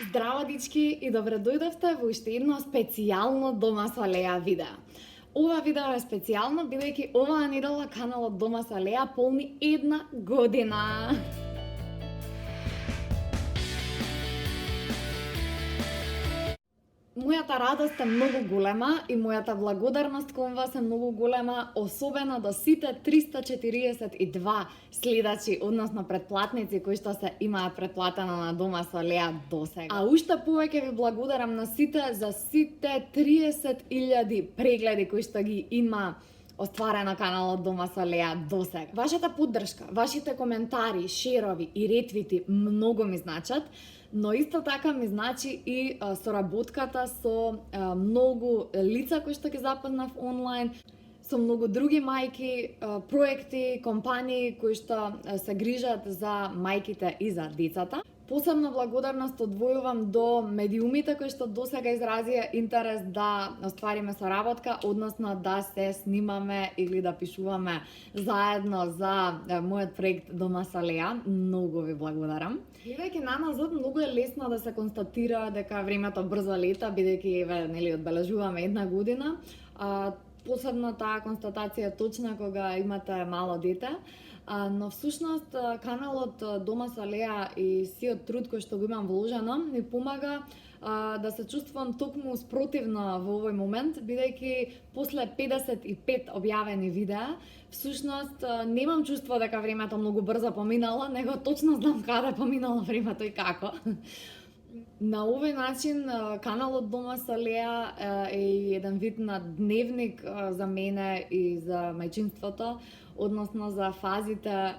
Здраво, дички, и добре дојдовте во уште едно специјално Дома со Леа видео. Ова видео е специјално бидејќи оваа недела каналот Дома со Леа полни 1 година. Мојата радост е многу голема и мојата благодарност кон вас е многу голема, особено до сите 342 следачи, односно претплатници кои што се имаат претплатено на Дома со Леа досега. А уште повеќе ви благодарам на сите за сите 30.000 прегледи кои што ги има остварено каналот Дома со Леа досега. Вашата поддршка, вашите коментари, шерови и ретвити многу ми значат, но исто така ми значи и соработката со многу лица кои што ги запознав онлайн, со многу други мајки, проекти, компании кои што се грижат за мајките и за децата. Посебна благодарност одвојувам до медиумите кои што досега изразија интерес да оствариме соработка, односно да се снимаме или да пишуваме заедно за мојот проект Дома со Леа. Многу ви благодарам. Гледајќи наназад, многу е лесно да се констатира дека времето брзо лета, бидејќи нели одбележуваме 1 година. Посебно таа констатација е точна кога имате мало дете. Но всушност каналот Дома со Леа и сиот труд кој што го имам вложено ми помага да се чувствувам токму спротивно во овој момент, бидејќи после 55 објавени видеа, всушност немам чувство дека времето многу брзо поминало, него точно знам каде поминало времето и како. На овој начин каналот Дома со Леа е еден вид на дневник за мене и за мајчинството, односно за фазите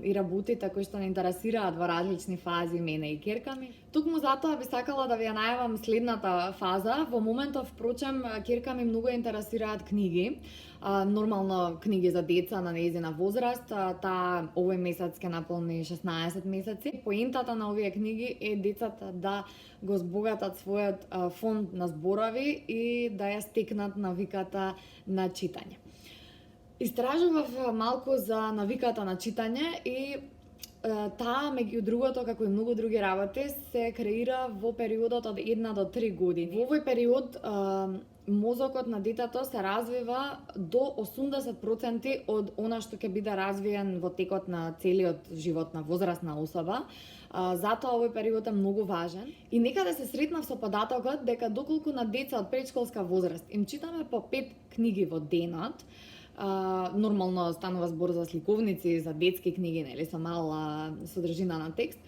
и работите кои што не интересираат во различни фази мене и ќерка ми. Токму затоа би сакала да ви ја најавам следната фаза. Во моментов, впрочем, ќерка ми многу интересираат книги. Нормално книги за деца на нејзина возраст. Таа овој месец ќе наполни 16 месеци. Поентата на овие книги е децата да го збогатат својот фонд на зборови и да ја стекнат навиката на читање. Истражував малку за навиката на читање и таа, меѓу другото, како и многу други работи, се креира во периодот од 1 до 3 години. Во овој период мозокот на детето се развива до 80% од она што ќе биде развиен во текот на целиот живот на возрастна особа. Затоа овој период е многу важен. И некаде се сретнав со податокот дека доколку на деца од предшколска возраст им читаме по 5 книги во денот, нормално станува збор за сликовници, за детски книги, нели, со мала содржина на текст,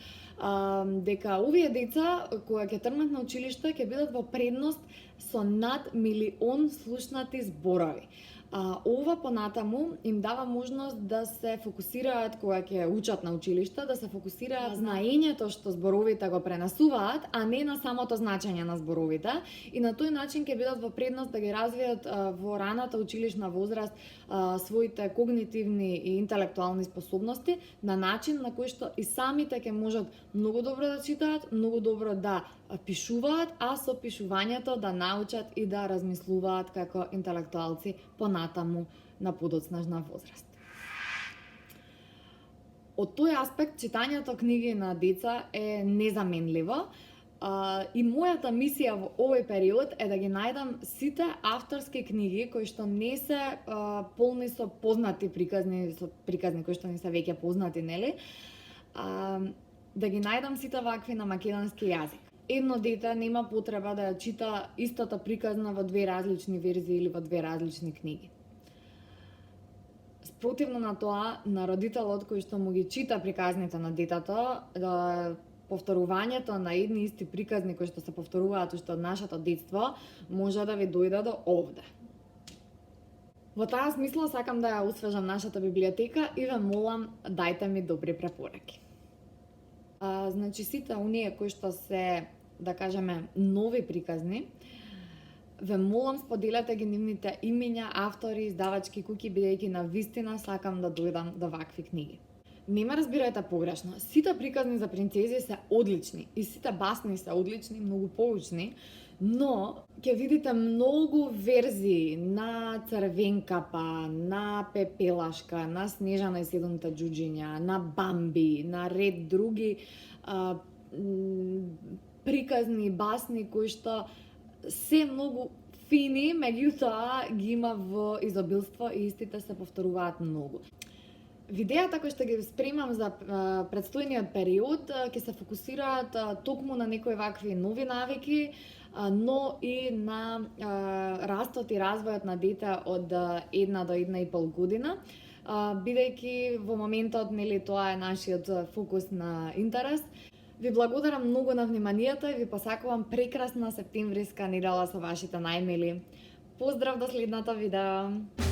дека овие деца кои ќе тргнат на училиште ќе бидат во предност со над 1.000.000 слушнати зборови. Ова понатаму им дава можност да се фокусираат кога ќе учат на училиште, да се фокусираат на знаењето што зборовите го пренесуваат, а не на самото значење на зборовите, и на тој начин ќе бидат во предност да ги развијат во раната училишна возраст своите когнитивни и интелектуални способности на начин на кој што и самите ќе можат многу добро да читаат, многу добро да пишуваат, а со пишувањето да научат и да размислуваат како интелектуалци понатаму на подоцнежна возраст. Од тој аспект, читањето книги на деца е незаменливо. И мојата мисија во овој период е да ги најдам сите авторски книги кои што не се полни со познати приказни, кои што не се веќе познати, нели? Да ги најдам сите вакви на македонски јазик. Едно дете нема потреба да ја чита истата приказна во 2 различни верзии или во 2 различни книги. Спротивно на тоа, на родителот кој што му ги чита приказните на детето, повторувањето на едни исти приказни кои што се повторуваат уште од нашето детство, може да ви дојде до овде. Во таа смисла сакам да ја освежам нашата библиотека и ве молам, дајте ми добри препораки. Значи, сите оние кои што се, да кажеме, нови приказни, ве молам, споделете ги нивните имиња, автори, издавачки куќи, бидејќи на вистина сакам да дојдам до вакви книги. Не ме разбирајте погрешно, сите приказни за принцези се одлични и сите басни се одлични, многу поучни, но ќе видите многу верзии на Црвенкапа, на Пепелашка, на Снежана и 7 џуџиња, на Бамби, на ред други приказни басни кои што се многу фини, меѓутоа ги има во изобилство и истите се повторуваат многу. Видеата кои што ги спремам за предстојниот период ќе се фокусираат токму на некои вакви нови навики, но и на растот и развојот на дете од 1 до 1,5 година, бидејќи во моментот нели тоа е нашиот фокус на интерес. Ви благодарам многу на вниманието и ви посакувам прекрасна септемвриска недела со вашите најмили. Поздрав до следното видео!